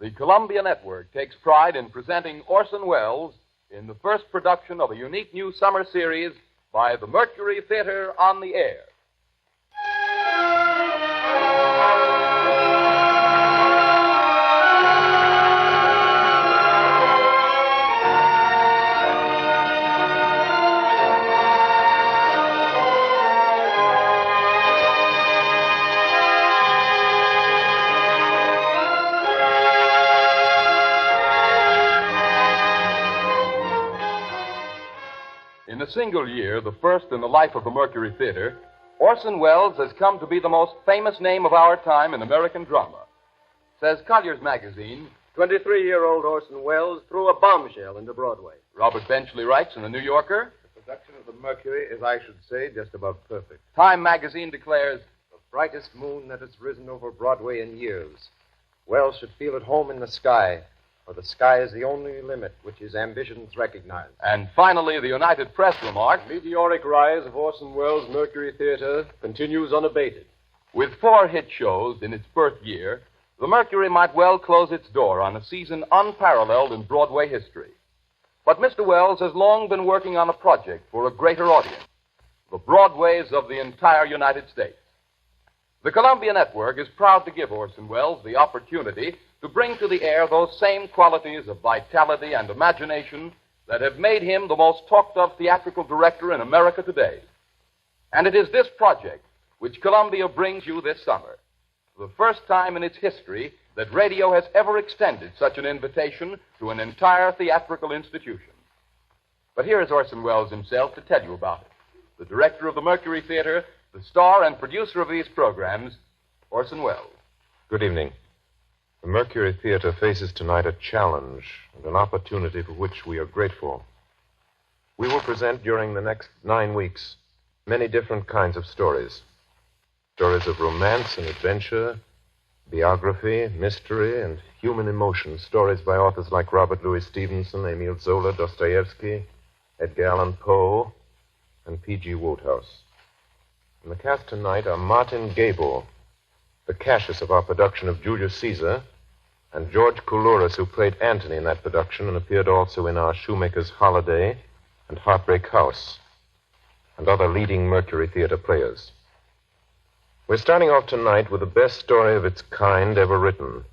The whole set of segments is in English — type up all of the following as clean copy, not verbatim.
the Columbia Network takes pride in presenting Orson Welles in the first production of a unique new summer series by the Mercury Theater on the Air. In a single year, the first in the life of the Mercury Theater, Orson Welles has come to be the most famous name of our time in American drama. Says Collier's Magazine, 23-year-old Orson Welles threw a bombshell into Broadway. Robert Benchley writes in The New Yorker, the production of the Mercury is, I should say, just about perfect. Time Magazine declares, the brightest moon that has risen over Broadway in years. Welles should feel at home in the sky, for the sky is the only limit which his ambitions recognize. And finally, the United Press remarked, the meteoric rise of Orson Welles Mercury Theater continues unabated. With 4 hit shows in its birth year, the Mercury might well close its door on a season unparalleled in Broadway history. But Mr. Welles has long been working on a project for a greater audience, the Broadways of the entire United States. The Columbia Network is proud to give Orson Welles the opportunity to bring to the air those same qualities of vitality and imagination that have made him the most talked-of theatrical director in America today. And it is this project which Columbia brings you this summer, the first time in its history that radio has ever extended such an invitation to an entire theatrical institution. But here is Orson Welles himself to tell you about it. The director of the Mercury Theater, the star and producer of these programs, Orson Welles. Good evening. The Mercury Theater faces tonight a challenge and an opportunity for which we are grateful. We will present during the next 9 weeks many different kinds of stories. Stories of romance and adventure, biography, mystery, and human emotion. Stories by authors like Robert Louis Stevenson, Emile Zola, Dostoevsky, Edgar Allan Poe, and P.G. Wodehouse. In the cast tonight are Martin Gable, the Cassius of our production of Julius Caesar, and George Coulouris, who played Antony in that production and appeared also in our Shoemaker's Holiday and Heartbreak House, and other leading Mercury Theater players. We're starting off tonight with the best story of its kind ever written.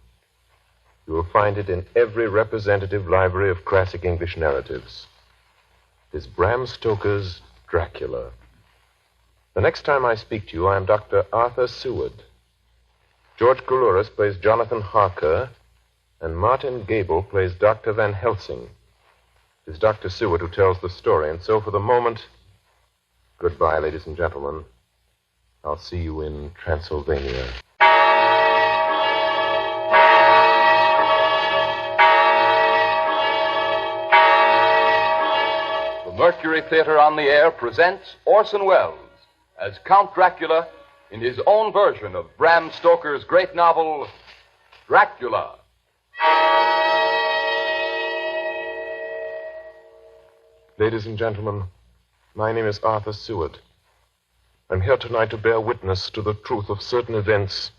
You will find it in every representative library of classic English narratives. It is Bram Stoker's Dracula. The next time I speak to you, I am Dr. Arthur Seward. George Coulouris plays Jonathan Harker, and Martin Gable plays Dr. Van Helsing. It is Dr. Seward who tells the story, and so for the moment, goodbye, ladies and gentlemen. I'll see you in Transylvania. The Mercury Theater on the Air presents Orson Welles as Count Dracula in his own version of Bram Stoker's great novel, Dracula. Ladies and gentlemen, my name is Arthur Seward. I'm here tonight to bear witness to the truth of certain events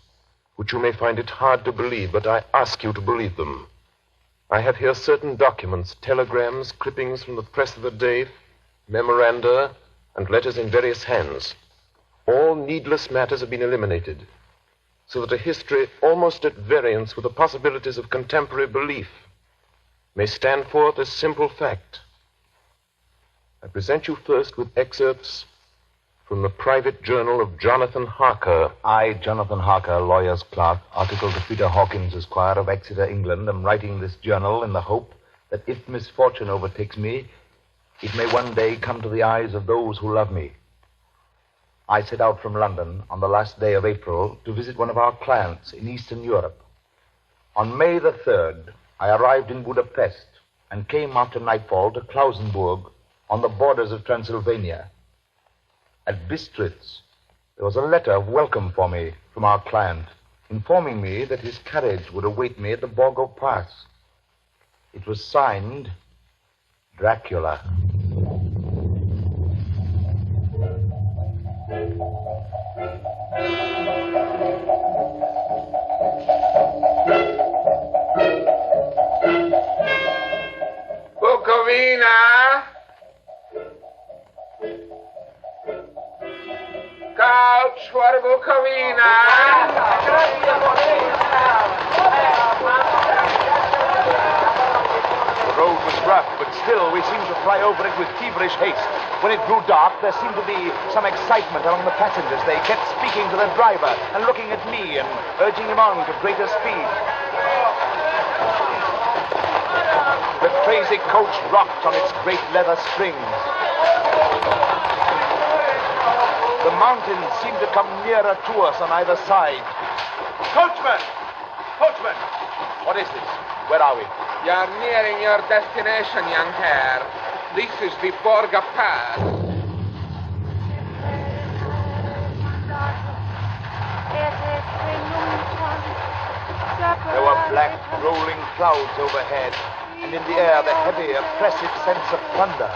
which you may find it hard to believe, but I ask you to believe them. I have here certain documents, telegrams, clippings from the press of the day, memoranda, and letters in various hands. All needless matters have been eliminated, so that a history almost at variance with the possibilities of contemporary belief may stand forth as simple fact. I present you first with excerpts from the private journal of Jonathan Harker. I, Jonathan Harker, lawyer's clerk, article to Peter Hawkins, Esquire of Exeter, England, am writing this journal in the hope that if misfortune overtakes me, it may one day come to the eyes of those who love me. I set out from London on the last day of April to visit one of our clients in Eastern Europe. On May the 3rd, I arrived in Budapest and came after nightfall to Klausenburg on the borders of Transylvania. At Bistritz, there was a letter of welcome for me from our client, informing me that his carriage would await me at the Borgo Pass. It was signed Dracula. Bukovina! Couch for Bukovina! The road was rough, but still we seemed to fly over it with feverish haste. When it grew dark, there seemed to be some excitement among the passengers. They kept speaking to the driver and looking at me and urging him on to greater speed. The crazy coach rocked on its great leather springs. The mountains seemed to come nearer to us on either side. Coachman! Coachman! What is this? Where are we? You're nearing your destination, young hare. This is the Borga Pass. There were black, rolling clouds overhead, and in the air the heavy, oppressive sense of thunder.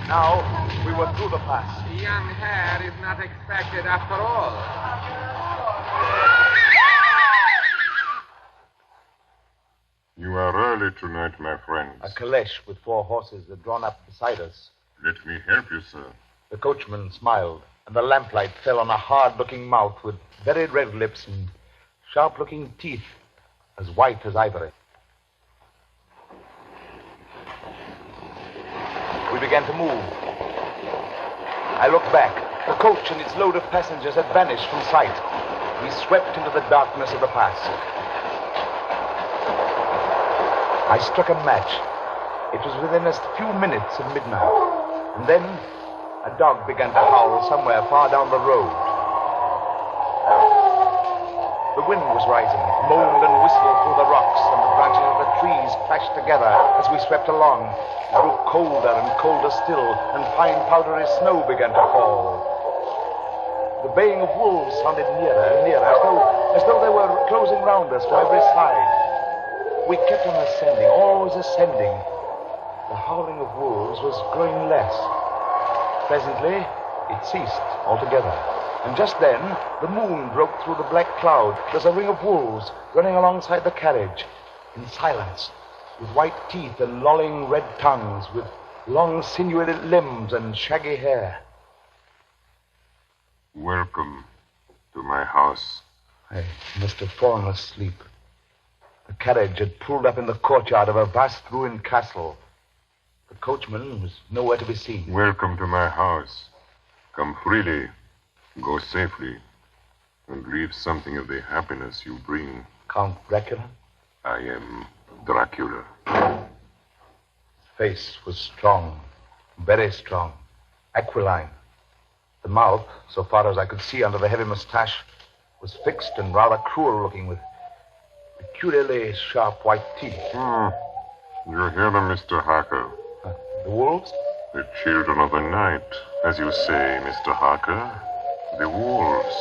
Now, we were through the pass. The young hare is not expected after all. You are early tonight, my friends. A caleche with 4 horses had drawn up beside us. Let me help you, sir. The coachman smiled, and the lamplight fell on a hard-looking mouth with very red lips and sharp-looking teeth as white as ivory. We began to move. I looked back. The coach and its load of passengers had vanished from sight. We swept into the darkness of the pass. I struck a match. It was within a few minutes of midnight. And then a dog began to howl somewhere far down the road. The wind was rising. It moaned and whistled through the rocks, and the branches of the trees clashed together as we swept along. It grew colder and colder still, and fine powdery snow began to fall. The baying of wolves sounded nearer and nearer, as though they were closing round us from every side. We kept on ascending, always ascending. The howling of wolves was growing less. Presently, it ceased altogether. And just then, the moon broke through the black cloud. There's a ring of wolves running alongside the carriage, in silence, with white teeth and lolling red tongues, with long sinewy limbs and shaggy hair. Welcome to my house. I must have fallen asleep. The carriage had pulled up in the courtyard of a vast ruined castle. The coachman was nowhere to be seen. Welcome to my house. Come freely, go safely, and leave something of the happiness you bring. Count Dracula? I am Dracula. His face was strong, very strong, aquiline. The mouth, so far as I could see under the heavy mustache, was fixed and rather cruel-looking, with peculiarly sharp white teeth. You hear them, Mr. Harker? The wolves? The children of the night, as you say, Mr. Harker. The wolves.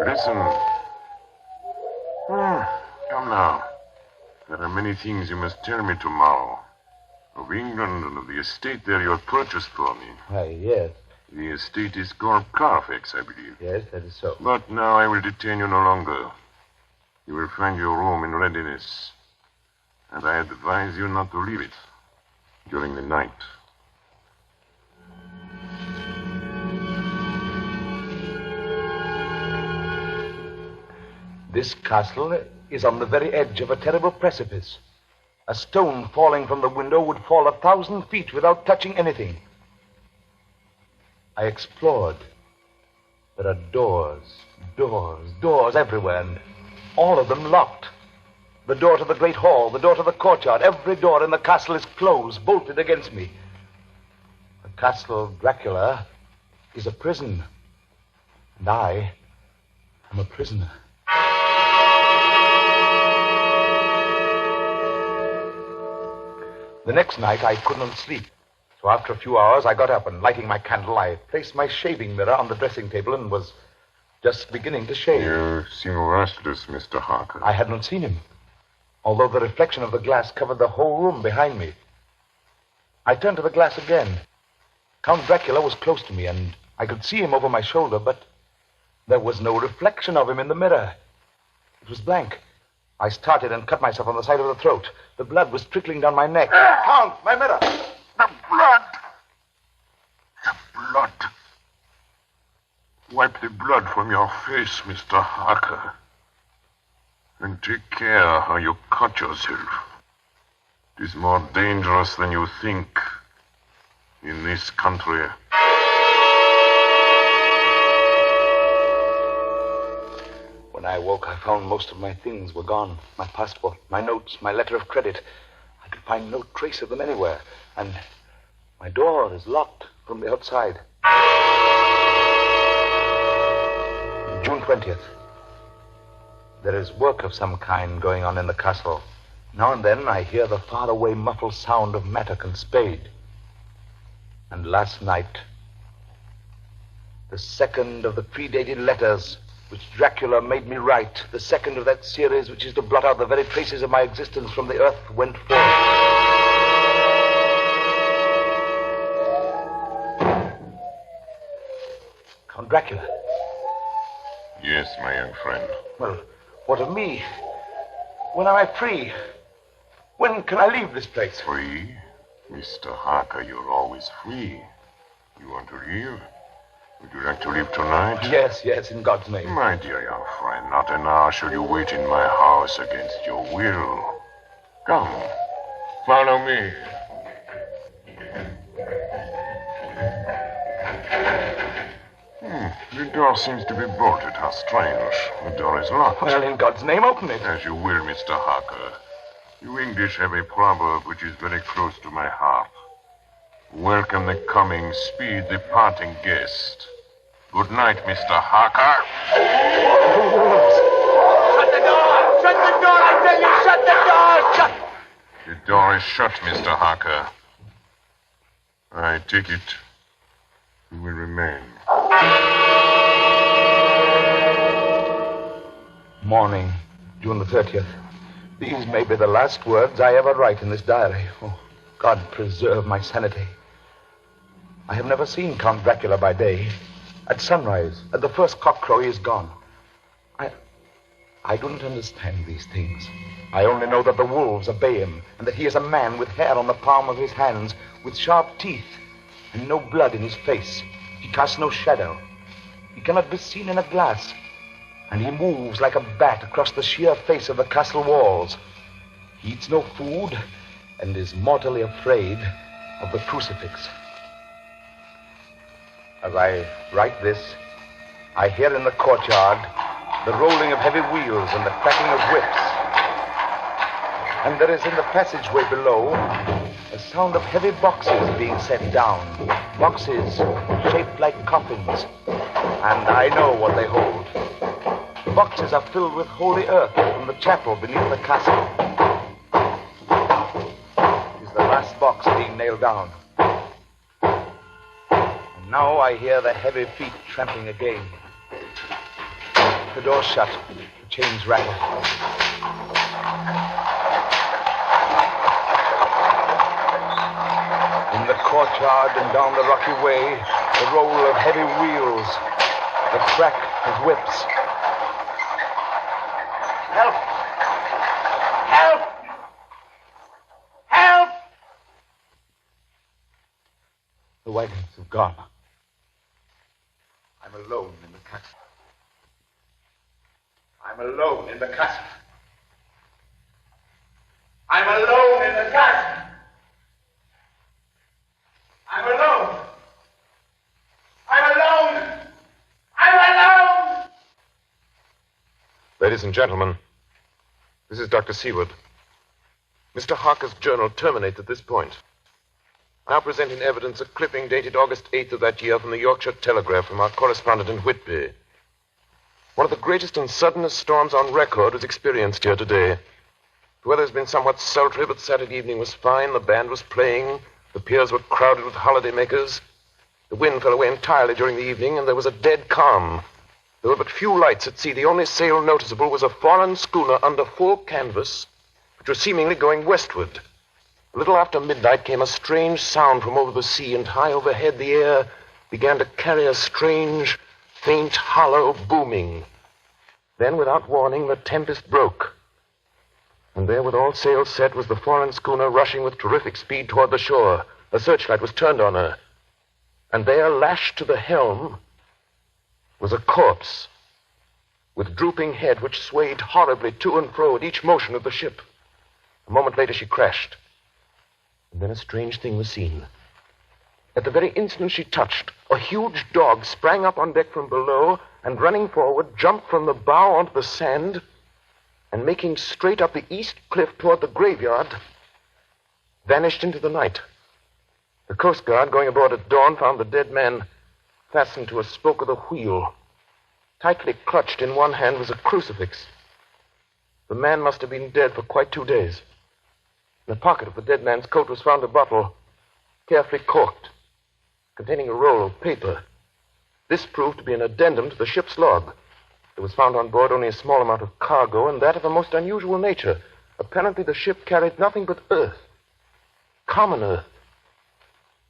Listen. Come now. There are many things you must tell me tomorrow. Of England and of the estate there you have purchased for me. Why, yes. The estate is called Carfax, I believe. Yes, that is so. But now I will detain you no longer. You will find your room in readiness. And I advise you not to leave it during the night. This castle is on the very edge of a terrible precipice. A stone falling from the window would fall 1,000 feet without touching anything. I explored. There are doors everywhere, and all of them locked. The door to the great hall, the door to the courtyard, every door in the castle is closed, bolted against me. The castle of Dracula is a prison, and I am a prisoner. The next night, I could not sleep. So after a few hours, I got up and, lighting my candle, I placed my shaving mirror on the dressing table and was just beginning to shave. You seem restless, Mr. Harker. I had not seen him, although the reflection of the glass covered the whole room behind me. I turned to the glass again. Count Dracula was close to me, and I could see him over my shoulder, but There was no reflection of him in the mirror. It was blank. I started and cut myself on the side of the throat. The blood was trickling down my neck. Count, my mirror! The blood! The blood! Wipe the blood from your face, Mr. Harker. And take care how you cut yourself. It is more dangerous than you think in this country. When I awoke, I found most of my things were gone. My passport, my notes, my letter of credit. I could find no trace of them anywhere. And my door is locked from the outside. June 20th. There is work of some kind going on in the castle. Now and then I hear the faraway muffled sound of mattock and spade. And last night, the second of the predated letters which Dracula made me write, the second of that series which is to blot out the very traces of my existence from the earth, went forth. Count Dracula. Yes, my young friend. Well, what of me? When am I free? When can I leave this place? Free? Mr. Harker, you're always free. You want to leave? Would you like to leave tonight? Yes, in God's name. My dear young friend, not an hour shall you wait in my house against your will. Come, follow me. The door seems to be bolted. How strange. The door is locked. Well, in God's name, open it. As you will, Mr. Harker. You English have a proverb which is very close to my heart. Welcome the coming, speed the parting guest. Good night, Mr. Harker. Shut the door! Shut the door! I tell you, shut the door! Shut! The door is shut, Mr. Harker. I take it you will remain. Morning, June the 30th. These may be the last words I ever write in this diary. Oh, God preserve my sanity. I have never seen Count Dracula by day. At sunrise, at the first cockcrow, he is gone. I don't understand these things. I only know that the wolves obey him, and that he is a man with hair on the palm of his hands, with sharp teeth, and no blood in his face. He casts no shadow. He cannot be seen in a glass, and he moves like a bat across the sheer face of the castle walls. He eats no food, and is mortally afraid of the crucifix. As I write this, I hear in the courtyard the rolling of heavy wheels and the cracking of whips. And there is in the passageway below a sound of heavy boxes being set down. Boxes shaped like coffins. And I know what they hold. The boxes are filled with holy earth from the chapel beneath the castle. It is the last box being nailed down. Now I hear the heavy feet tramping again. The door's shut. The chains rattle. In the courtyard and down the rocky way, the roll of heavy wheels, the crack of whips. Help! Help! Help! The wagons have gone. I'm alone in the castle. I'm alone in the castle. I'm alone in the castle. I'm alone. I'm alone. I'm alone. Ladies and gentlemen, this is Dr. Seward. Mr. Harker's journal terminates at this point. I now present in evidence a clipping dated August 8th of that year from the Yorkshire Telegraph from our correspondent in Whitby. One of the greatest and suddenest storms on record was experienced here today. The weather has been somewhat sultry, but Saturday evening was fine. The band was playing. The piers were crowded with holidaymakers. The wind fell away entirely during the evening, and there was a dead calm. There were but few lights at sea. The only sail noticeable was a foreign schooner under full canvas, which was seemingly going westward. A little after midnight came a strange sound from over the sea, and high overhead the air began to carry a strange, faint, hollow booming. Then, without warning, the tempest broke. And there, with all sails set, was the foreign schooner rushing with terrific speed toward the shore. A searchlight was turned on her. And there, lashed to the helm, was a corpse with drooping head which swayed horribly to and fro at each motion of the ship. A moment later, she crashed. And then a strange thing was seen. At the very instant she touched, a huge dog sprang up on deck from below and, running forward, jumped from the bow onto the sand and, making straight up the east cliff toward the graveyard, vanished into the night. The Coast Guard, going aboard at dawn, found the dead man fastened to a spoke of the wheel. Tightly clutched in one hand was a crucifix. The man must have been dead for quite 2 days. In the pocket of the dead man's coat was found a bottle, carefully corked, containing a roll of paper. This proved to be an addendum to the ship's log. There was found on board only a small amount of cargo, and that of a most unusual nature. Apparently the ship carried nothing but earth, common earth,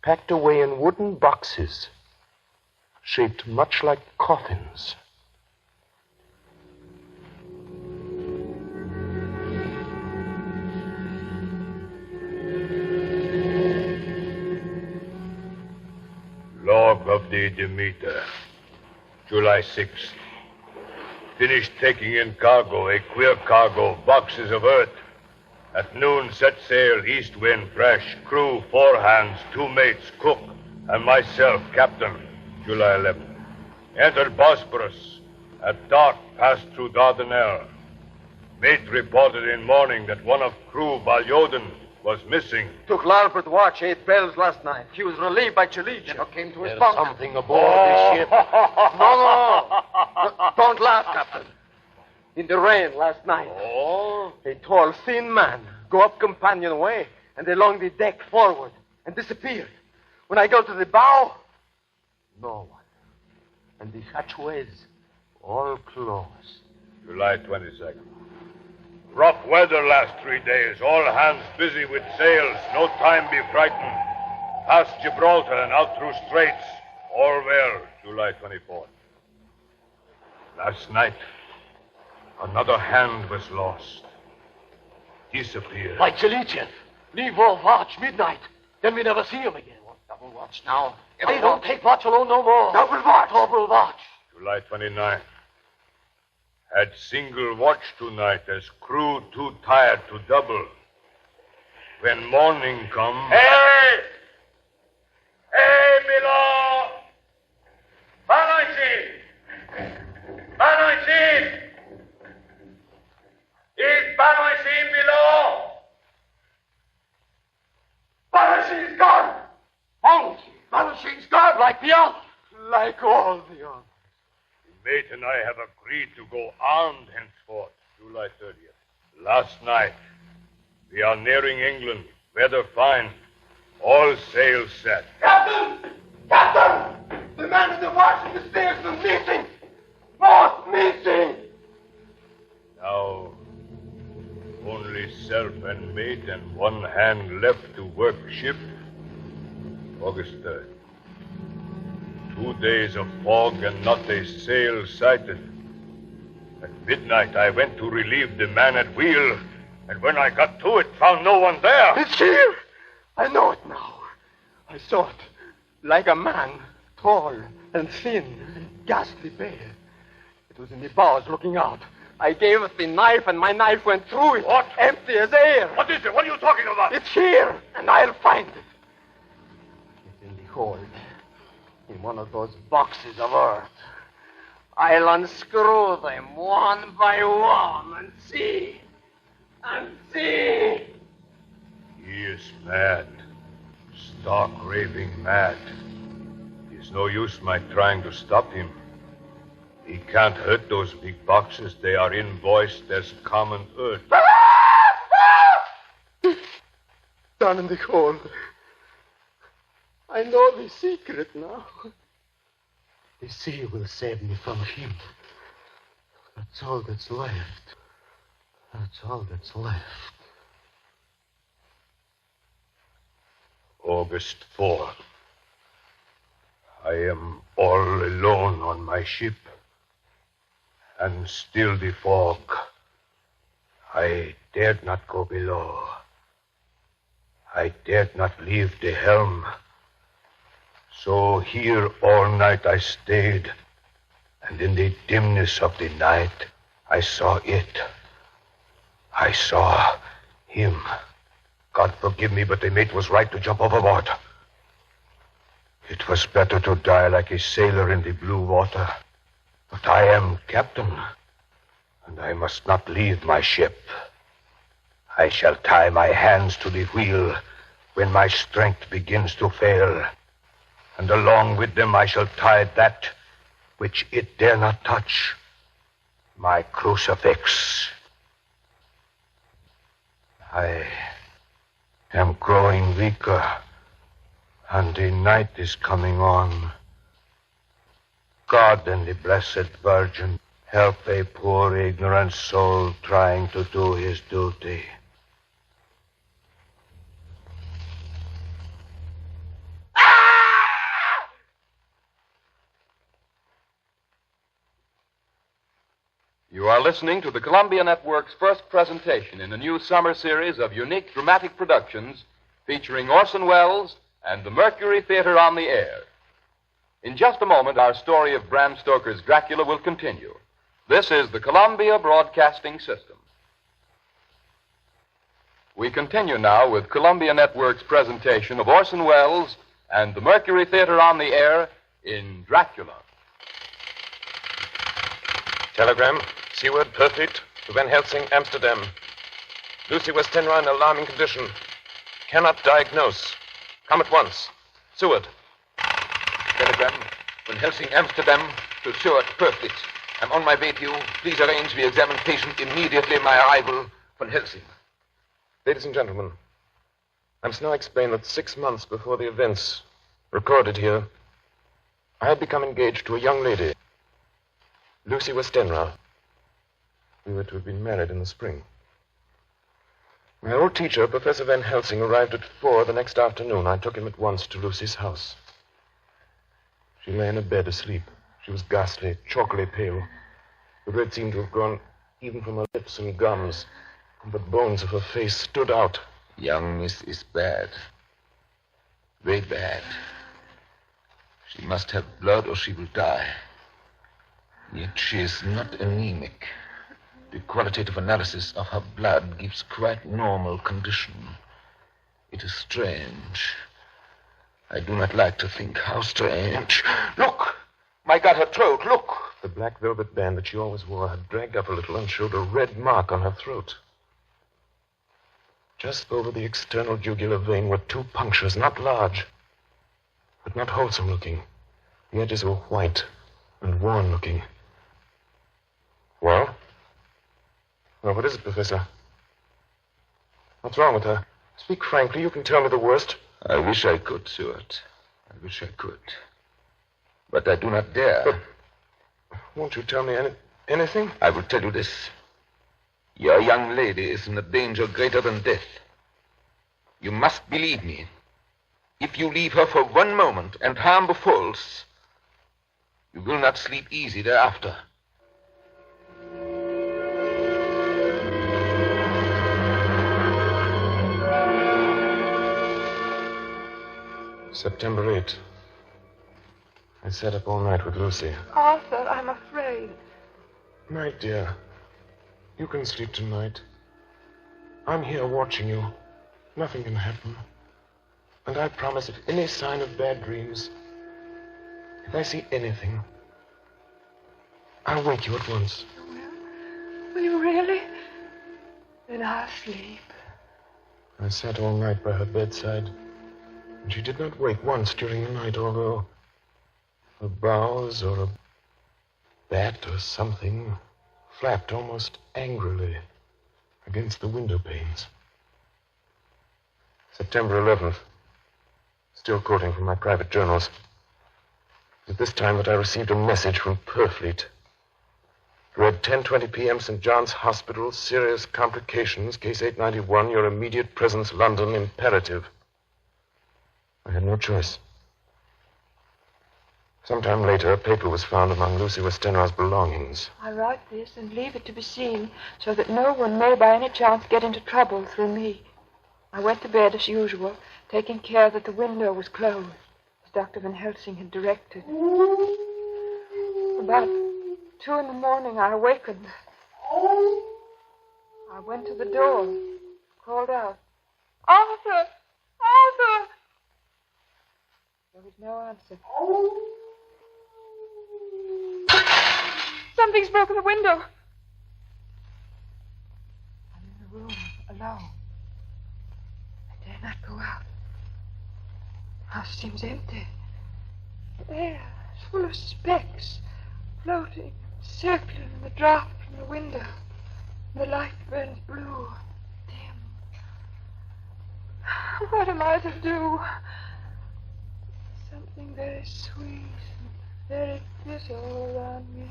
packed away in wooden boxes, shaped much like coffins. Log of the Demeter, July 6th. Finished taking in cargo, a queer cargo, boxes of earth. At noon, set sail, east wind, fresh. Crew, 4 hands, 2 mates, cook, and myself, captain, July 11th. Entered Bosporus. At dark, passed through Dardanelles. Mate reported in morning that one of crew, Balyoden, was missing. Took larboard watch 8 bells last night. He was relieved by Chalich. Never came to his bunk. Something aboard this ship. No. Don't laugh, Captain. In the rain last night. Oh? A tall, thin man go up companionway and along the deck forward and disappeared. When I go to the bow, no one. And the hatchways all closed. July 22nd. Rough weather last 3 days. All hands busy with sails. No time be frightened. Past Gibraltar and out through straits. All well. July 24th. Last night, another hand was lost. Disappeared. By Chalichev. Leave off watch midnight. Then we never see him again. Double watch now. They don't take watch alone no more. Double watch. Double watch. July 29th. Had single watch tonight as crew too tired to double. When morning come... Hey! Hey, Milo! Panoisin! Panoisin! Is Panoisin below? Banishing's gone. Banishing's gone like the others. Like all the others. Mate and I have agreed to go armed henceforth, July 30th. Last night, we are nearing England. Weather fine. All sails set. Captain! Captain! The man at the watch in the stairs was missing. Both missing. Now, only self and mate and 1 hand left to work ship. August 3rd. 2 days of fog and not a sail sighted. At midnight, I went to relieve the man at wheel, and when I got to it, found no one there. It's here. I know it now. I saw it. Like a man, tall and thin and ghastly pale. It was in the bows looking out. I gave it the knife, and my knife went through it. What? Empty as air. What is it? What are you talking about? It's here, and I'll find it. It's in the hold. In one of those boxes of earth. I'll unscrew them one by one and see. And see. He is mad. Stark raving mad. It's no use my trying to stop him. He can't hurt those big boxes. They are invoiced as common earth. Down in the hold. I know the secret now. The sea will save me from him. That's all that's left. That's all that's left. August 4th. I am all alone on my ship, and still the fog. I dared not go below. I dared not leave the helm. So here all night I stayed, and in the dimness of the night, I saw it. I saw him. God forgive me, but the mate was right to jump overboard. It was better to die like a sailor in the blue water. But I am captain, and I must not leave my ship. I shall tie my hands to the wheel when my strength begins to fail. And along with them I shall tie that which it dare not touch, my crucifix. I am growing weaker, and the night is coming on. God and the Blessed Virgin help a poor ignorant soul trying to do his duty. You are listening to the Columbia Network's first presentation in a new summer series of unique dramatic productions featuring Orson Welles and the Mercury Theater on the air. In just a moment, our story of Bram Stoker's Dracula will continue. This is the Columbia Broadcasting System. We continue now with Columbia Network's presentation of Orson Welles and the Mercury Theater on the air in Dracula. Telegram, Seward, Perfleet, to Van Helsing, Amsterdam. Lucy Westenra in alarming condition. Cannot diagnose. Come at once. Seward. Telegram, Van Helsing, Amsterdam, to Stuart, Perfleet. I'm on my way to you. Please arrange the examine patient immediately my arrival, Van Helsing. Ladies and gentlemen, I must now explain that 6 months before the events recorded here, I had become engaged to a young lady, Lucy Westenra. We were to have been married in the spring. My old teacher, Professor Van Helsing, arrived at 4 the next afternoon. I took him at once to Lucy's house. She lay in a bed asleep. She was ghastly, chalkily pale. The red seemed to have gone even from her lips and gums, and the bones of her face stood out. Young Miss is bad. Very bad. She must have blood or she will die. Yet she is not anemic. The qualitative analysis of her blood gives quite normal condition. It is strange. I do not like to think how strange. Look! My God, her throat, look! The black velvet band that she always wore had dragged up a little and showed a red mark on her throat. Just over the external jugular vein were 2 punctures, not large, but not wholesome looking. The edges were white and worn looking. Well, what is it, Professor? What's wrong with her? Speak frankly. You can tell me the worst. I wish I could, Stuart. I wish I could. But I do not dare. But won't you tell me anything? I will tell you this. Your young lady is in a danger greater than death. You must believe me. If you leave her for 1 moment and harm befalls, you will not sleep easy thereafter. September 8th. I sat up all night with Lucy. Arthur, I'm afraid. My dear, you can sleep tonight. I'm here watching you. Nothing can happen. And I promise if any sign of bad dreams, if I see anything, I'll wake you at once. Will you really? Then I'll sleep. I sat all night by her bedside, and she did not wake once during the night, although a boughs or a bat or something flapped almost angrily against the window panes. September 11th. Still quoting from my private journals. At this time that I received a message from Perfleet. Read 10:20 p.m. St. John's Hospital, serious complications, case 891, your immediate presence, London, imperative. I had no choice. Sometime later, a paper was found among Lucy Westenra's belongings. I write this and leave it to be seen so that no one may by any chance get into trouble through me. I went to bed as usual, taking care that the window was closed, as Dr. Van Helsing had directed. About 2 a.m, I awakened. I went to the door, called out, "Arthur! Arthur!" There was no answer. Something's broken the window. I'm in the room, alone. I dare not go out. The house seems empty. The air is full of specks, floating, circling in the draught from the window. The light burns blue, dim. What am I to do? Something very sweet and very bitter all around me.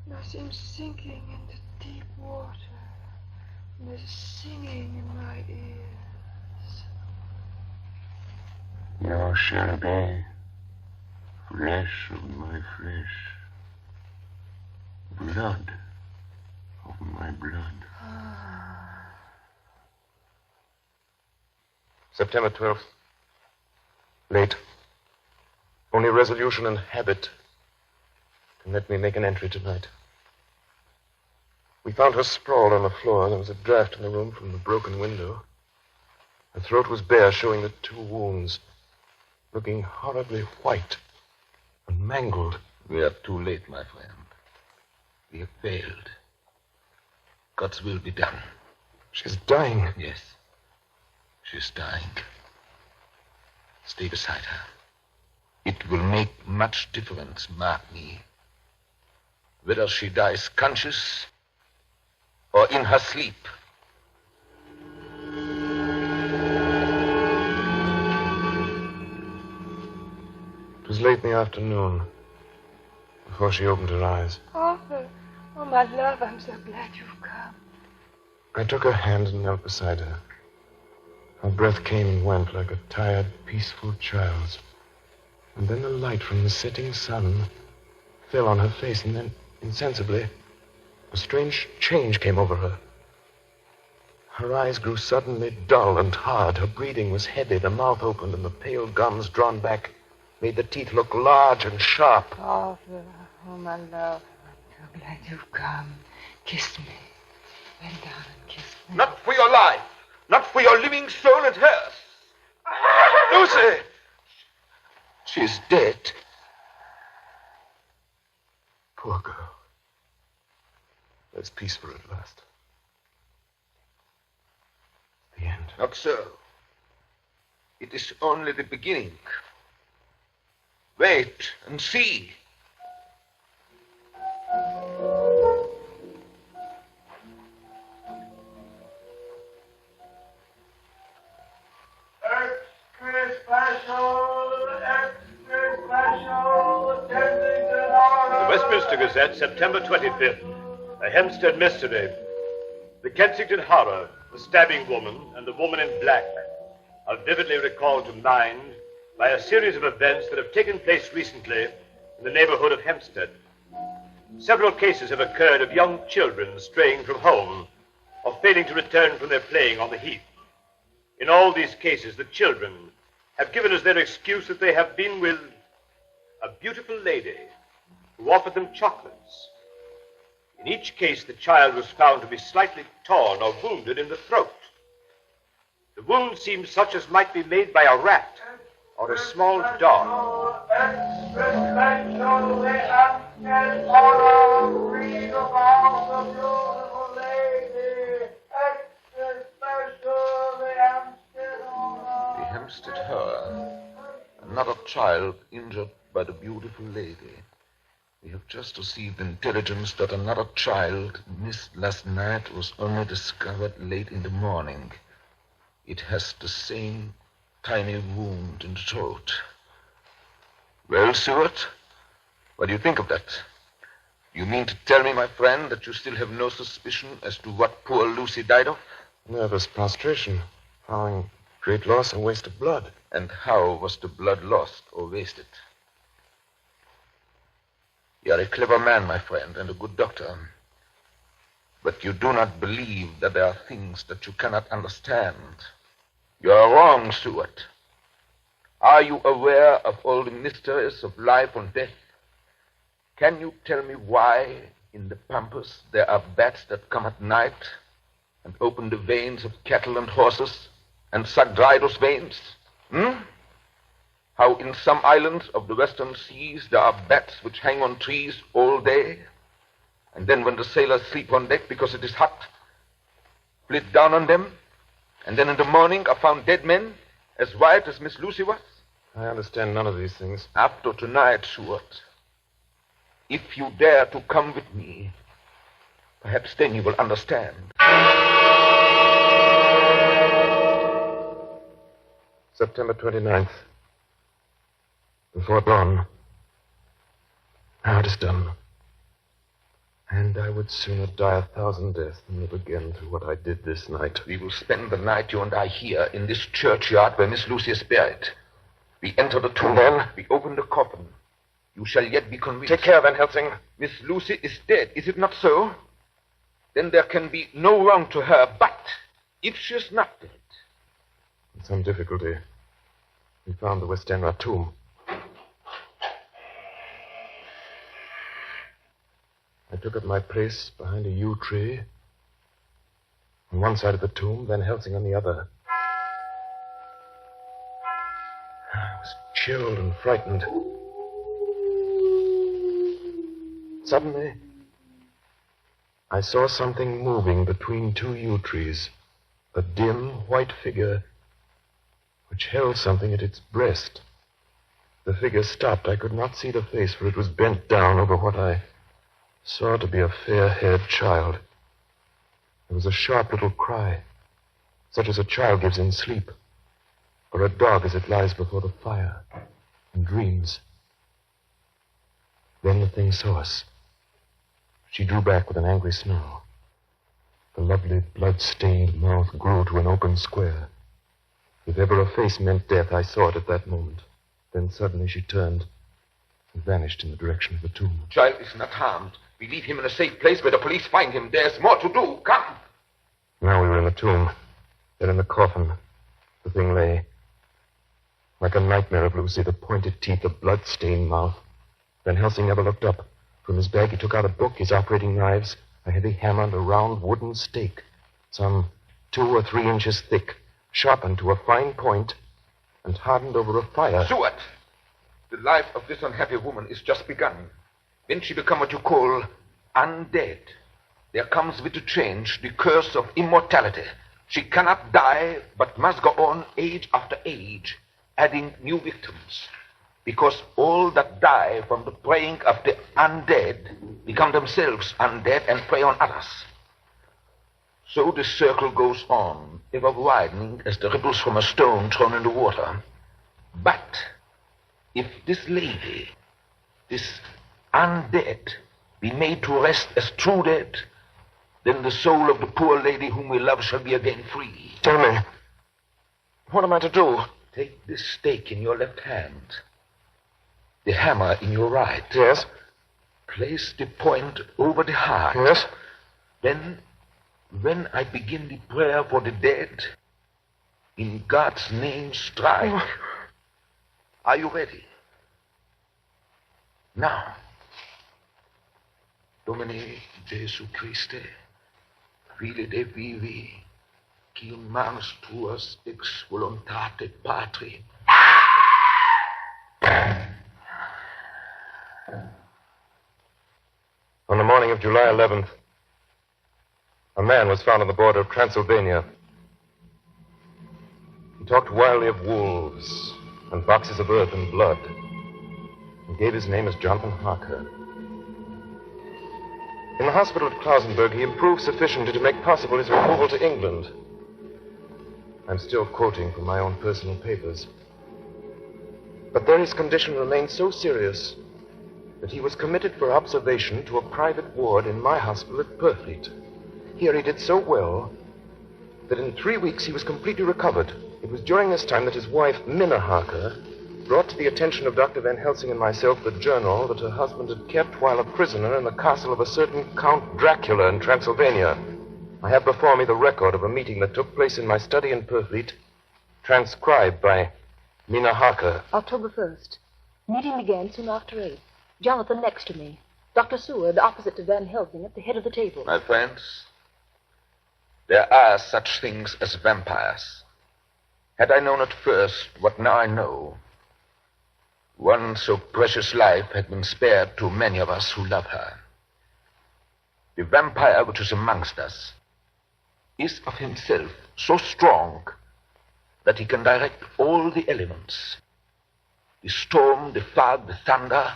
And I seem sinking into deep water. And there's a singing in my ears. You shall be flesh of my flesh, blood of my blood. September 12th. Late. Only resolution and habit can let me make an entry tonight. We found her sprawled on the floor. There was a draft in the room from the broken window. Her throat was bare, showing the 2 wounds, looking horribly white and mangled. We are too late, my friend. We have failed. God's will be done. She's dying. Yes. She's dying. Stay beside her. It will make much difference, mark me. Whether she dies conscious or in her sleep. It was late in the afternoon before she opened her eyes. Arthur, oh, my love, I'm so glad you've come. I took her hand and knelt beside her. Her breath came and went like a tired, peaceful child's. And then the light from the setting sun fell on her face, and then, insensibly, a strange change came over her. Her eyes grew suddenly dull and hard. Her breathing was heavy. The mouth opened, and the pale gums drawn back made the teeth look large and sharp. Arthur, oh, my love, I'm so glad you've come. Kiss me. Bend down and kiss me. Not for your life. Not for your living soul and hers. Lucy! She's dead. Poor girl. There's peace for her at last. The end. Not so. It is only the beginning. Wait and see. The Westminster Gazette, September 25th. A Hempstead mystery. The Kensington horror, the stabbing woman, and the woman in black are vividly recalled to mind by a series of events that have taken place recently in the neighborhood of Hempstead. Several cases have occurred of young children straying from home or failing to return from their playing on the heath. In all these cases, the children have given as their excuse that they have been with a beautiful lady who offered them chocolates. In each case, the child was found to be slightly torn or wounded in the throat. The wound seemed such as might be made by a rat or a small dog. The Hempstead horror. Another child injured by the beautiful lady. We have just received intelligence that another child missed last night was only discovered late in the morning. It has the same tiny wound in the throat. Well, Stuart, what do you think of that? You mean to tell me, my friend, that you still have no suspicion as to what poor Lucy died of? Nervous prostration, following great loss and waste of blood. And how was the blood lost or wasted? You are a clever man, my friend, and a good doctor. But you do not believe that there are things that you cannot understand. You are wrong, Stuart. Are you aware of all the mysteries of life and death? Can you tell me why in the pampas there are bats that come at night and open the veins of cattle and horses and suck dry those veins? How in some islands of the western seas there are bats which hang on trees all day, and then when the sailors sleep on deck because it is hot, flit down on them, and then in the morning are found dead men as white as Miss Lucy was? I understand none of these things. After tonight, Stuart, if you dare to come with me, perhaps then you will understand. September 29th. Before dawn. Now it is done. And I would sooner die 1,000 deaths than live again through what I did this night. We will spend the night, you and I, here in this churchyard where Miss Lucy is buried. We enter the tomb. And then? We open the coffin. You shall yet be convinced. Take care, Van Helsing. Miss Lucy is dead, is it not so? Then there can be no wrong to her. But if she is not dead... With some difficulty, we found the Westenra tomb. I took up my place behind a yew tree. On one side of the tomb, Van Helsing on the other. I was chilled and frightened. Suddenly, I saw something moving between two yew trees. A dim, white figure which held something at its breast. The figure stopped. I could not see the face, for it was bent down over what I saw to be a fair-haired child. There was a sharp little cry, such as a child gives in sleep, or a dog as it lies before the fire and dreams. Then the thing saw us. She drew back with an angry snarl. The lovely blood-stained mouth grew to an open square. If ever a face meant death, I saw it at that moment. Then suddenly she turned and vanished in the direction of the tomb. Child is not harmed. We leave him in a safe place where the police find him. There's more to do. Come. Now we were in the tomb. Then in the coffin, the thing lay. Like a nightmare of Lucy, the pointed teeth, the blood-stained mouth. Van Helsing never looked up. From his bag, he took out a book, his operating knives, a heavy hammer, and a round wooden stake, some 2 or 3 inches thick, sharpened to a fine point, and hardened over a fire. Stuart, the life of this unhappy woman is just begun. When she become what you call undead, there comes with the change the curse of immortality. She cannot die, but must go on age after age, adding new victims. Because all that die from the preying of the undead become themselves undead and prey on others. So the circle goes on, ever widening as the ripples from a stone thrown in the water. But if this lady, this undead, be made to rest as true dead, then the soul of the poor lady whom we love shall be again free. Tell me, what am I to do? Take this stake in your left hand, the hammer in your right. Yes? Place the point over the heart. Yes? Then, when I begin the prayer for the dead, in God's name strike. Oh. Are you ready? Now, Domine Jesu Christe, Fili de vivi, qui in manus tuas ex voluntate Patri. On the morning of July 11th, a man was found on the border of Transylvania. He talked wildly of wolves and boxes of earth and blood, and gave his name as Jonathan Harker. In the hospital at Klausenberg, he improved sufficiently to make possible his removal to England. I'm still quoting from my own personal papers. But there his condition remained so serious that he was committed for observation to a private ward in my hospital at Purfleet. Here he did so well that in 3 weeks he was completely recovered. It was during this time that his wife, Minna Harker, brought to the attention of Dr. Van Helsing and myself the journal that her husband had kept while a prisoner in the castle of a certain Count Dracula in Transylvania. I have before me the record of a meeting that took place in my study in Purfleet, transcribed by Mina Harker. October 1st. Meeting began soon after 8. Jonathan next to me. Dr. Seward opposite to Van Helsing at the head of the table. My friends, there are such things as vampires. Had I known at first what now I know, one so precious life had been spared to many of us who love her. The vampire which is amongst us is of himself so strong that he can direct all the elements. The storm, the fog, the thunder.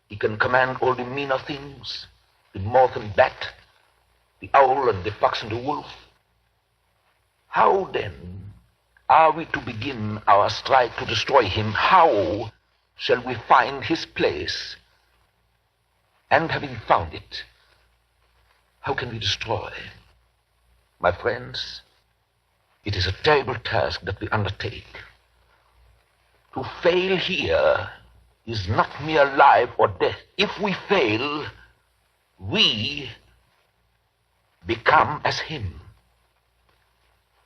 He can command all the meaner things, the moth and bat, the owl and the fox and the wolf. How, then, are we to begin our strike to destroy him? How shall we find his place? And having found it, how can we destroy? My friends, it is a terrible task that we undertake. To fail here is not mere life or death. If we fail, we become as him.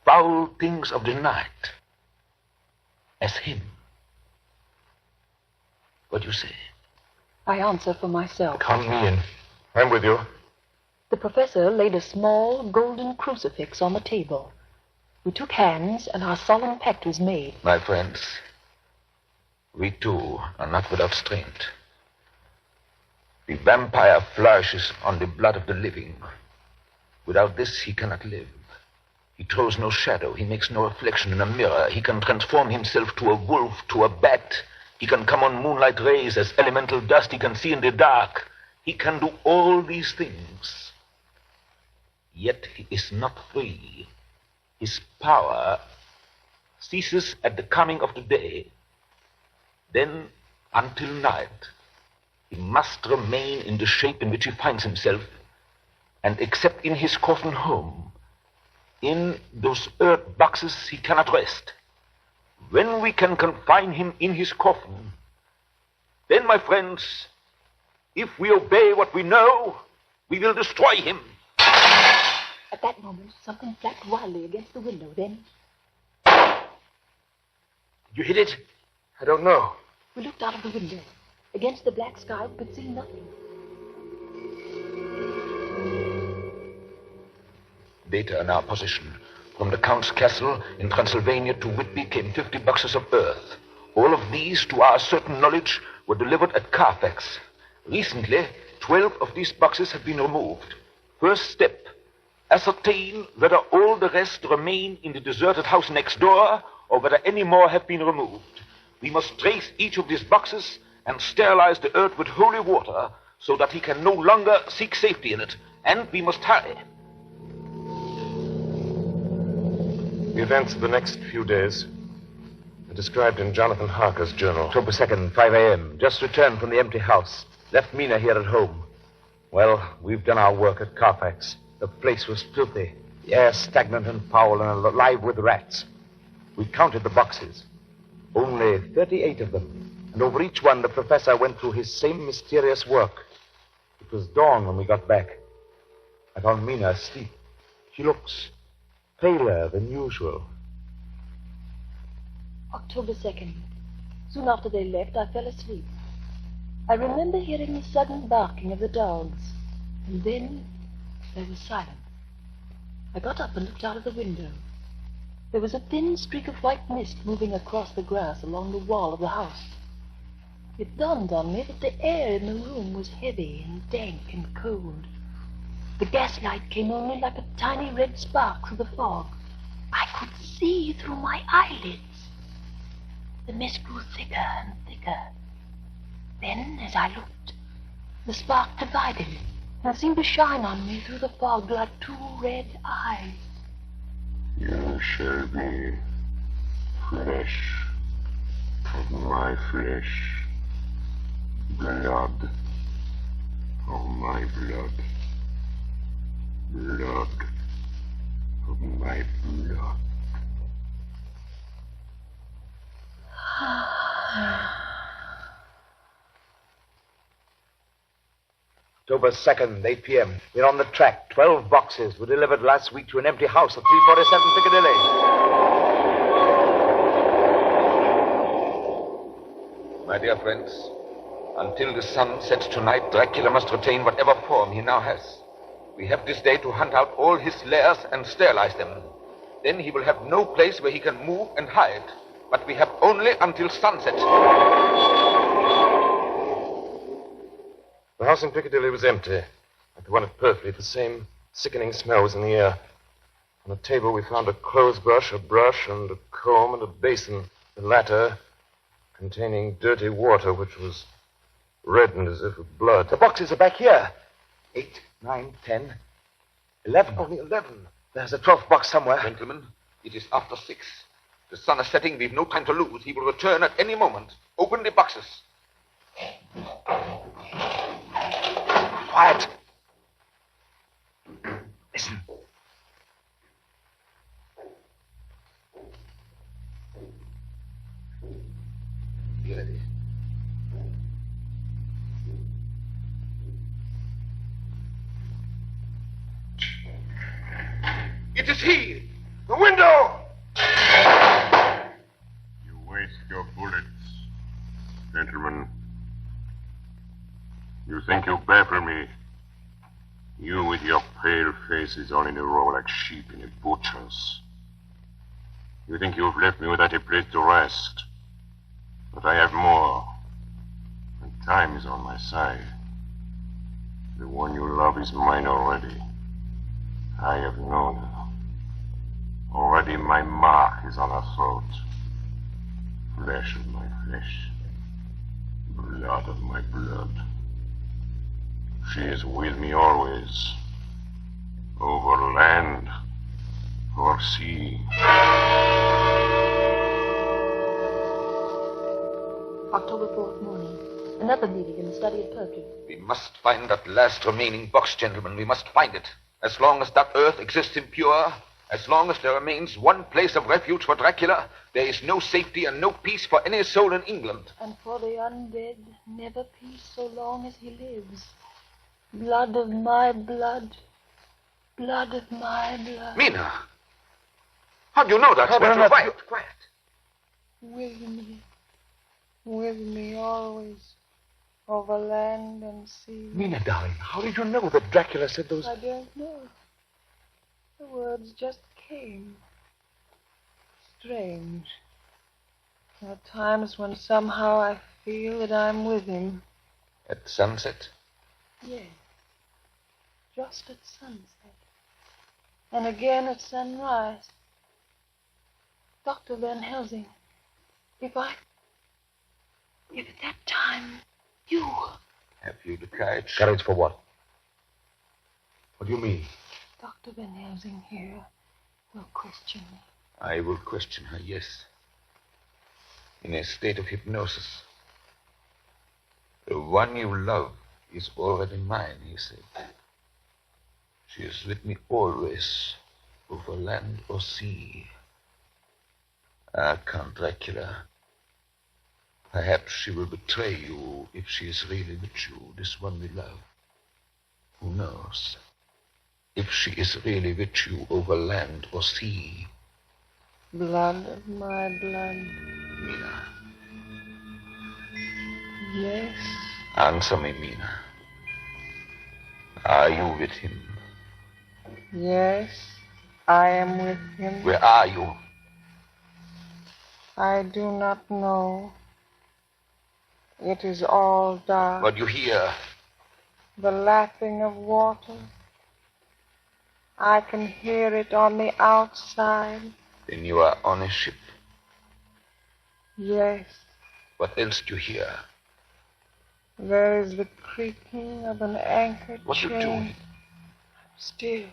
Foul things of the night, as him. What do you say? I answer for myself. Count me in. I'm with you. The professor laid a small golden crucifix on the table. We took hands, and our solemn pact was made. My friends, we too are not without strength. The vampire flourishes on the blood of the living. Without this, he cannot live. He throws no shadow. He makes no reflection in a mirror. He can transform himself to a wolf, to a bat. He can come on moonlight rays as elemental dust. He can see in the dark. He can do all these things. Yet he is not free. His power ceases at the coming of the day. Then, until night, he must remain in the shape in which he finds himself, and except in his coffin home, in those earth boxes, he cannot rest. When we can confine him in his coffin, then, my friends, if we obey what we know, we will destroy him. At that moment, something flapped wildly against the window. Then You hit it? I don't know. we looked out of the window. Against the black sky, we could see nothing. Data in our possession. From the Count's castle in Transylvania to Whitby came 50 boxes of earth. All of these, to our certain knowledge, were delivered at Carfax. Recently, 12 of these boxes have been removed. First step, ascertain whether all the rest remain in the deserted house next door or whether any more have been removed. We must trace each of these boxes and sterilize the earth with holy water so that he can no longer seek safety in it. And we must hurry. The events of the next few days are described in Jonathan Harker's journal. October 2nd, 5 a.m. Just returned from the empty house. Left Mina here at home. Well, we've done our work at Carfax. The place was filthy. The air stagnant and foul and alive with rats. We counted the boxes. Only 38 of them. And over each one, the professor went through his same mysterious work. It was dawn when we got back. I found Mina asleep. She looks paler than usual. October 2nd. Soon after they left, I fell asleep. I remember hearing the sudden barking of the dogs. And then there was silence. I got up and looked out of the window. There was a thin streak of white mist moving across the grass along the wall of the house. It dawned on me that the air in the room was heavy and dank and cold. The gaslight came only like a tiny red spark through the fog. I could see through my eyelids. The mist grew thicker and thicker. Then, as I looked, the spark divided and seemed to shine on me through the fog like two red eyes. You shall be flesh of my flesh, blood of my blood, blood of my blood. October 2nd, 8 p.m. We're on the track. 12 boxes were delivered last week to an empty house at 347 Piccadilly. My dear friends, until the sun sets tonight, Dracula must retain whatever form he now has. We have this day to hunt out all his lairs and sterilize them. Then he will have no place where he can move and hide. But we have only until sunset. The house in Piccadilly was empty. Like the one at Purfleet, the same sickening smell was in the air. On a table, we found a clothes brush, a brush, and a comb, and a basin. The latter containing dirty water, which was reddened as if with blood. The boxes are back here. 8, 9, 10, 11. Only 11. There's a 12th box somewhere. Gentlemen, it is after 6. The sun is setting. We've no time to lose. He will return at any moment. Open the boxes. Quiet. Listen. Be ready. It is he! The window! You waste your bullets, gentlemen. You think you baffle me? You with your pale faces all in a row like sheep in a butcher's. You think you've left me without a place to rest. But I have more. And time is on my side. The one you love is mine already. I have known her. Already my mark is on her throat. Flesh of my flesh. Blood of my blood. She is with me always. Over land or sea. October 4th morning. Another meeting in the study at Purfleet. We must find that last remaining box, gentlemen. We must find it. As long as that earth exists impure, as long as there remains one place of refuge for Dracula, there is no safety and no peace for any soul in England. And for the undead, never peace so long as he lives. Blood of my blood. Blood of my blood. Mina! How do you know that? Quiet. With me. With me always. Over land and sea. Mina, darling, how did you know that Dracula said those... I don't know. The words just came. Strange. There are times when somehow I feel that I'm with him. At sunset? Yes. Just at sunset. And again at sunrise. Dr. Van Helsing, if at that time you... Have you the courage? Courage for what? What do you mean? Dr. Van Helsing here will question me. I will question her, yes. In a state of hypnosis. The one you love is already mine, he said. She is with me always, over land or sea. Ah, Count Dracula. Perhaps she will betray you if she is really with you, this one we love. Who knows? If she is really with you over land or sea. Blood of my blood. Mina. Yes. Answer me, Mina. Are you with him? Yes, I am with him. Where are you? I do not know. It is all dark. What do you hear? The lapping of water. I can hear it on the outside. Then you are on a ship. Yes. What else do you hear? There is the creaking of an anchor What are you chain. doing? Still.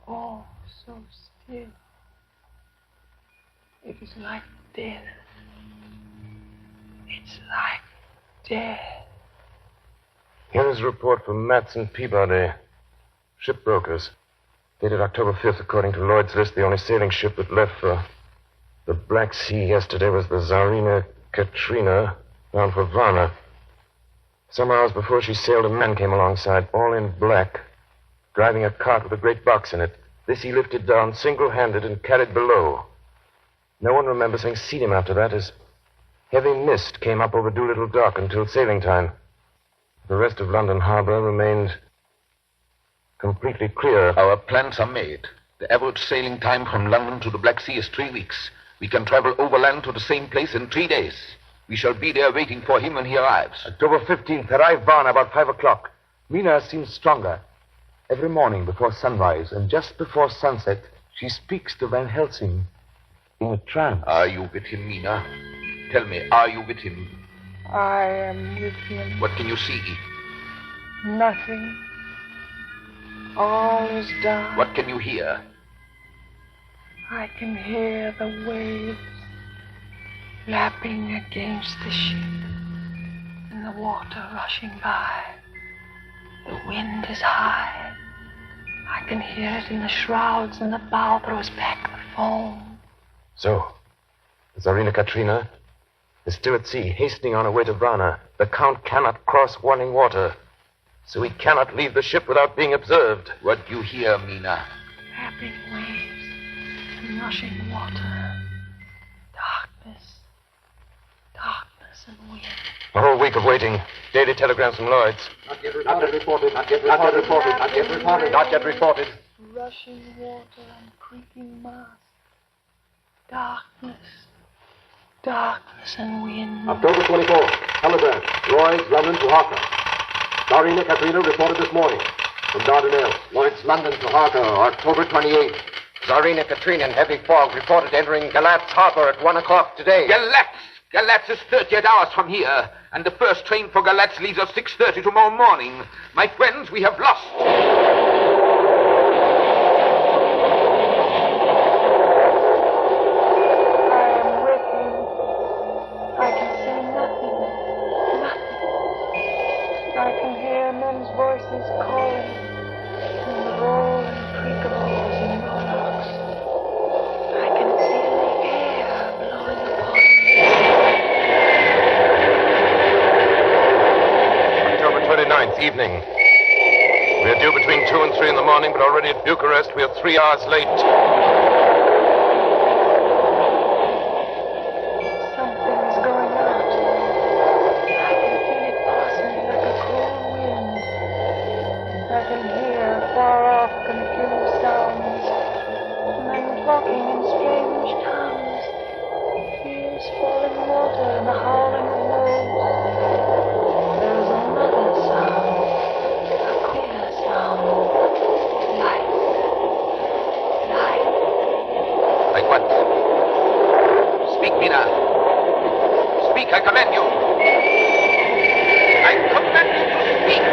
Oh, so still. It is like death. It's like death. Here is a report from Matson Peabody, shipbrokers. Dated October 5th, according to Lloyd's list, the only sailing ship that left for the Black Sea yesterday was the Tsarina Katrina bound for Varna. Some hours before she sailed, a man came alongside, all in black, driving a cart with a great box in it. This he lifted down single-handed and carried below. No one remembers having seen him after that, as heavy mist came up over Doolittle Dock until sailing time. The rest of London Harbor remained completely clear. Our plans are made. The average sailing time from London to the Black Sea is 3 weeks. We can travel overland to the same place in 3 days. We shall be there waiting for him when he arrives. October 15th, arrive Varna about 5 o'clock. Mina seems stronger. Every morning before sunrise and just before sunset, she speaks to Van Helsing in a trance. Are you with him, Mina? Tell me, are you with him? I am with him. What can you see? Nothing. All is dark. What can you hear? I can hear the waves lapping against the ship and the water rushing by. The wind is high. I can hear it in the shrouds, and the bow throws back the foam. So, Tsarina Katrina is still at sea, hastening on her way to Varna. The Count cannot cross running water, so he cannot leave the ship without being observed. What do you hear, Mina? Lapping waves and rushing water. Darkness. Darkness and wind. A whole week of waiting. Daily telegrams from Lloyd's. Not yet reported. Not yet reported. Not yet reported. Rushing water and creaking mast. Darkness. Darkness and wind. October 24th. Telegram. Lloyd's, London to Harker. Tsarina Katrina reported this morning from Dardanelles. Lloyd's, London to Harker, October 28th. Tsarina Katrina in heavy fog reported entering Galatz Harbor at 1 o'clock today. Galatz! Galatz is 38 hours from here, and the first train for Galatz leaves at 6:30 tomorrow morning. My friends, we have lost. I am with him. I can say nothing. Nothing. I can hear men's voices calling, and the roll and creak of oars in rowlocks. I can feel the air blowing upon me. October 29th, evening. We are due between 2 and 3 in the morning, but already at Bucharest we are 3 hours late. Something's going out. I can feel it pass me like a cool wind. I can hear far off confused sounds. Men talking in strange tongues. Fierce falling water and the howling of waves. There's another sound. A queer sound. Light. Light. Like what? Speak, Mina. Speak, I command you. I command you to speak.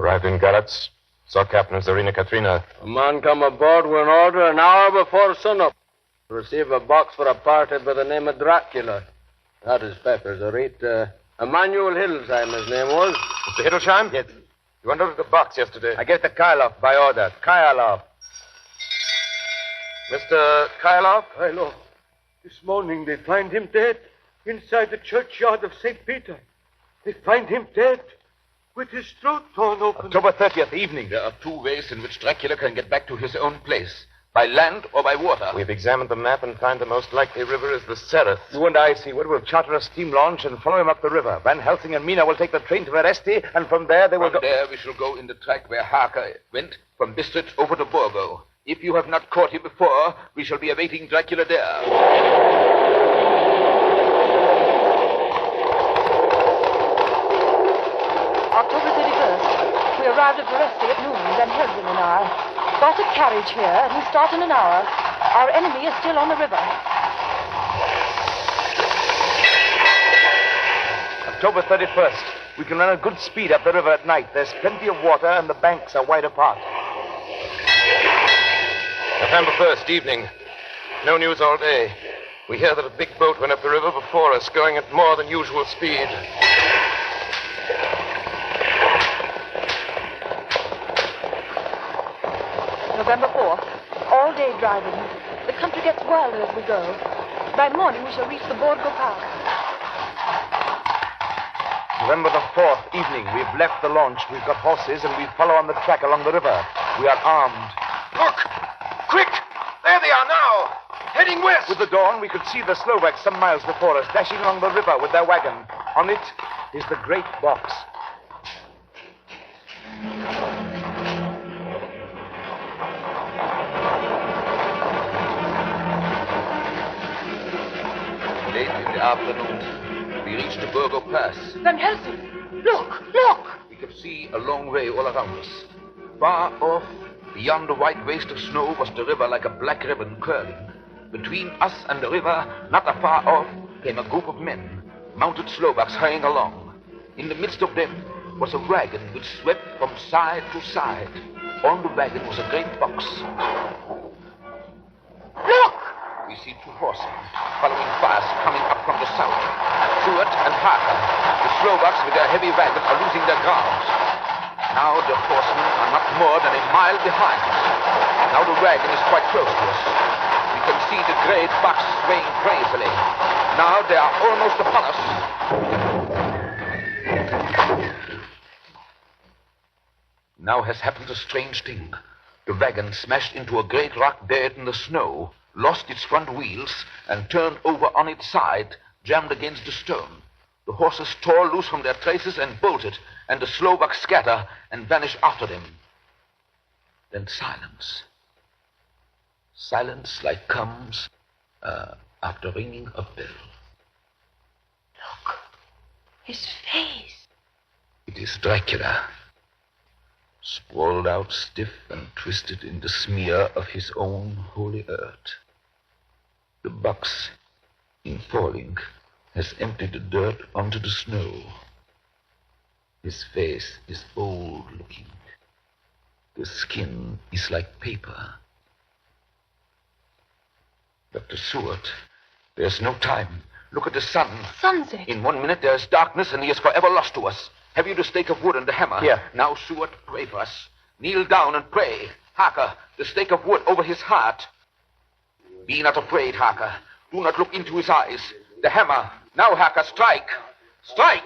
Arrived in Galatz. Saw Captain Tsarina Katrina. A man come aboard with an order an hour before sunup. Receive a box for a party by the name of Dracula. That is Pepper's a rate. Emmanuel Hiddlesheim, his name was. Mr. Hiddlesheim? Yes. You unloaded the box yesterday. I get the Krylov by order. Krylov. Mr. Krylov? Hello. This morning they find him dead inside the churchyard of St. Peter. They find him dead with his throat torn open. October 30th, evening. There are 2 ways in which Dracula can get back to his own place. By land or by water. We've examined the map and find the most likely river is the Sereth. You and I, Seaward, will charter a steam launch and follow him up the river. Van Helsing and Mina will take the train to Veresti, and from there they will From there we shall go in the track where Harker went, from Bistritz over to Borgo. If you have not caught him before, we shall be awaiting Dracula there. October 31st. We arrived at Veresti at noon, Van Helsing and I. Got a carriage here, and we start in an hour. Our enemy is still on the river. October 31st. We can run at good speed up the river at night. There's plenty of water, and the banks are wide apart. November 1st, evening. No news all day. We hear that a big boat went up the river before us, going at more than usual speed. November 4th. All day driving. The country gets wilder as we go. By morning, we shall reach the Borgo Pass. November the 4th, evening. We've left the launch. We've got horses, and we follow on the track along the river. We are armed. Look! Quick! There they are now! Heading west! With the dawn, we could see the Slovaks some miles before us, dashing along the river with their wagon. On it is the great box. Late in the afternoon, we reached the Borgo Pass. Van Helsing! Look! Look! We could see a long way all around us. Far off, beyond the white waste of snow, was the river like a black ribbon curling. Between us and the river, not afar off, came a group of men, mounted Slovaks hurrying along. In the midst of them was a wagon which swept from side to side. On the wagon was a great box. Look! We see two horsemen following fast, coming up from the south. Stuart and Harker. The Slovaks with their heavy wagon are losing their ground. Now the horsemen are not more than a mile behind us. Now the wagon is quite close to us. We can see the great box swaying crazily. Now they are almost upon us. Now has happened a strange thing. The wagon smashed into a great rock bed in the snow, lost its front wheels, and turned over on its side, jammed against the stone. The horses tore loose from their traces and bolted, and the Slovaks scatter and vanish after them. Then silence. Silence like comes after ringing a bell. Look. His face. It is Dracula, sprawled out stiff and twisted in the smear of his own holy earth. The box, in falling, has emptied the dirt onto the snow. His face is old-looking. The skin is like paper. Dr. Seward, there's no time. Look at the sun. Sunset. In 1 minute there is darkness and he is forever lost to us. Have you the stake of wood and the hammer? Here. Now, Seward, pray for us. Kneel down and pray. Harker, the stake of wood over his heart. Be not afraid, Harker. Do not look into his eyes. The hammer. Now, Harker, strike. Strike!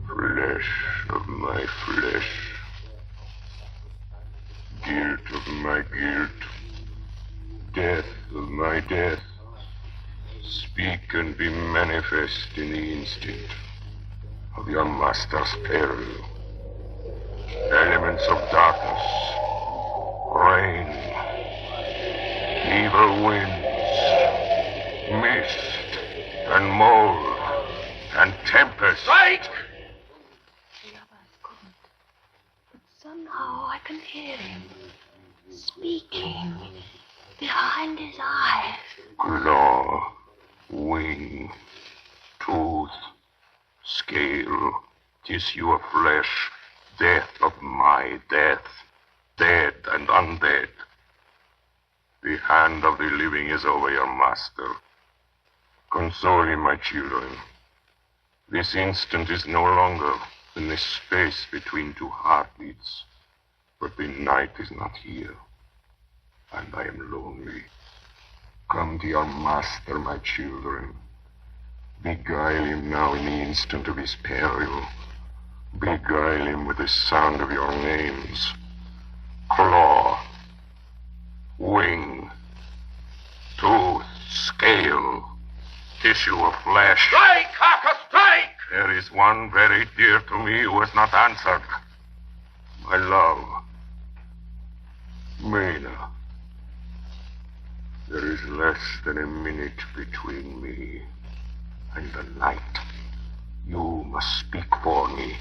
Flesh of my flesh. Guilt of my guilt. Death of my death. Speak and be manifest in the instant of your master's peril. Elements of darkness, rain, evil winds, mist, and mold, and tempest. Strike! The others couldn't. But somehow I can hear him speaking behind his eyes. Claw, wing, tooth, scale, tissue of flesh, death of my death, dead and undead. The hand of the living is over your master. Console him, my children. This instant is no longer than the space between two heartbeats, but the night is not here, and I am lonely. Come to your master, my children. Beguile him now in the instant of his peril. Beguile him with the sound of your names. Claw, wing, tooth, scale, tissue of flesh. Strike, Harker, strike! There is one very dear to me who has not answered. My love, Mena. There is less than a minute between me and the night. You must speak for me.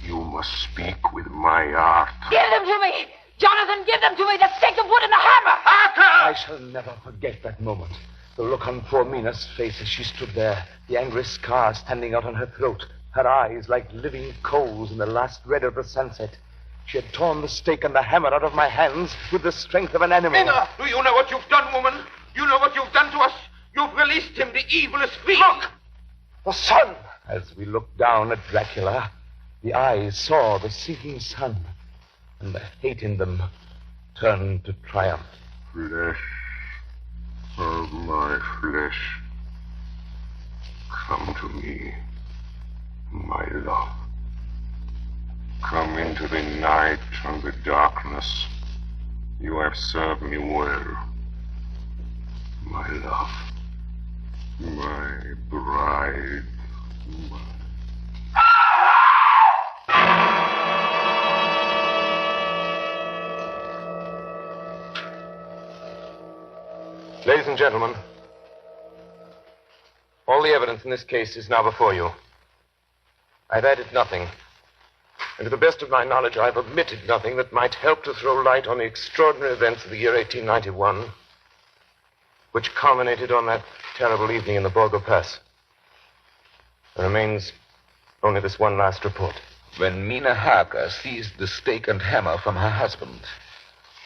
You must speak with my heart. Give them to me! Jonathan, give them to me! The stake of wood and the hammer! I shall never forget that moment. The look on poor Mina's face as she stood there, the angry scar standing out on her throat, her eyes like living coals in the last red of the sunset. She had torn the stake and the hammer out of my hands with the strength of an animal. Mina, do you know what you've done, woman? You know what you've done to us? You've released him. The evil is free. Look! The sun! As we looked down at Dracula, The eyes saw the sinking sun, and the hate in them turned to triumph. Flesh of my flesh, come to me, my love. Come into the night and the darkness. You have served me well, my love, my bride, Ladies and gentlemen, all the evidence in this case is now before you. I've added nothing. And to the best of my knowledge, I've omitted nothing that might help to throw light on the extraordinary events of the year 1891, which culminated on that terrible evening in the Borgo Pass. There remains only this one last report. When Mina Harker seized the stake and hammer from her husband,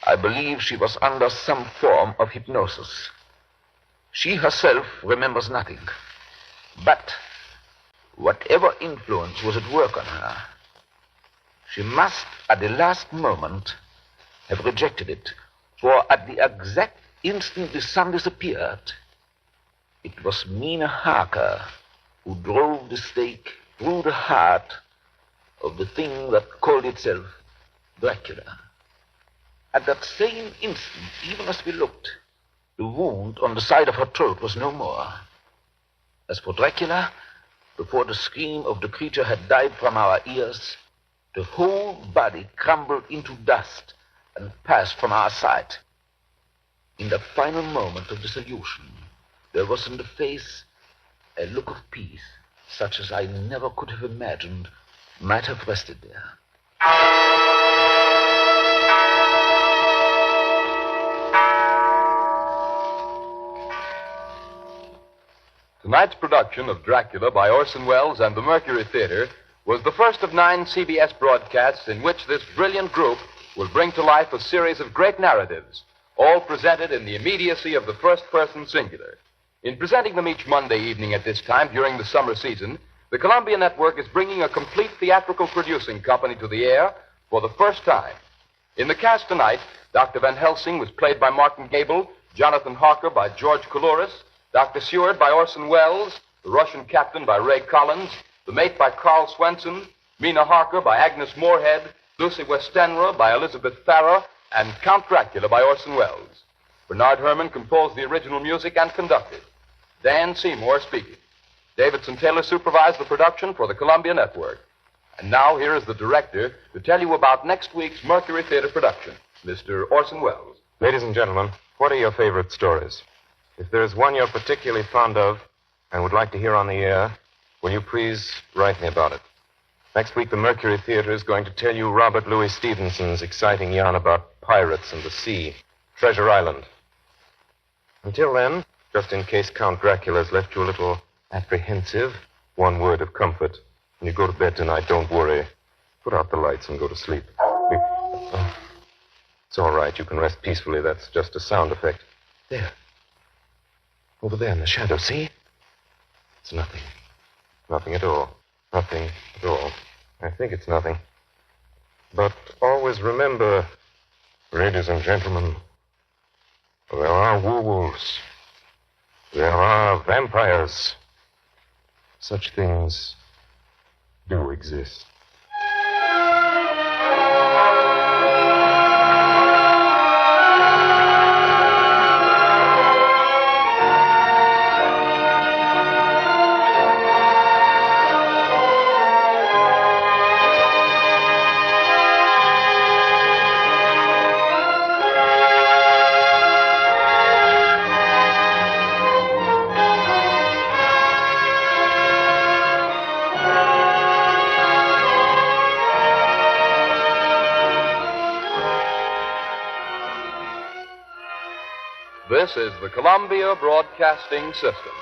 I believe she was under some form of hypnosis. She herself remembers nothing. But whatever influence was at work on her, she must, at the last moment, have rejected it. For at the exact instant the sun disappeared, it was Mina Harker who drove the stake through the heart of the thing that called itself Dracula. At that same instant, even as we looked, the wound on the side of her throat was no more. As for Dracula, before the scream of the creature had died from our ears, the whole body crumbled into dust and passed from our sight. In the final moment of dissolution, there was in the face a look of peace, such as I never could have imagined might have rested there. Tonight's production of Dracula by Orson Welles and the Mercury Theater was the first of 9 CBS broadcasts in which this brilliant group will bring to life a series of great narratives, all presented in the immediacy of the first-person singular. In presenting them each Monday evening at this time during the summer season, the Columbia Network is bringing a complete theatrical producing company to the air for the first time. In the cast tonight, Dr. Van Helsing was played by Martin Gable, Jonathan Harker by George Coulouris, Dr. Seward by Orson Welles, the Russian captain by Ray Collins, the mate by Carl Swenson, Mina Harker by Agnes Moorehead, Lucy Westenra by Elizabeth Farrar, and Count Dracula by Orson Welles. Bernard Herrmann composed the original music and conducted. Dan Seymour speaking. Davidson Taylor supervised the production for the Columbia Network. And now here is the director to tell you about next week's Mercury Theater production, Mr. Orson Welles. Ladies and gentlemen, what are your favorite stories? If there is one you're particularly fond of and would like to hear on the air, will you please write me about it? Next week, the Mercury Theater is going to tell you Robert Louis Stevenson's exciting yarn about pirates and the sea, Treasure Island. Until then, just in case Count Dracula has left you a little apprehensive, one word of comfort. When you go to bed tonight, don't worry. Put out the lights and go to sleep. It's all right. You can rest peacefully. That's just a sound effect. There. Over there in the shadow, see? It's nothing. Nothing at all. Nothing at all. I think it's nothing. But always remember, ladies and gentlemen, there are werewolves. There are vampires. Such things do exist. This is the Columbia Broadcasting System.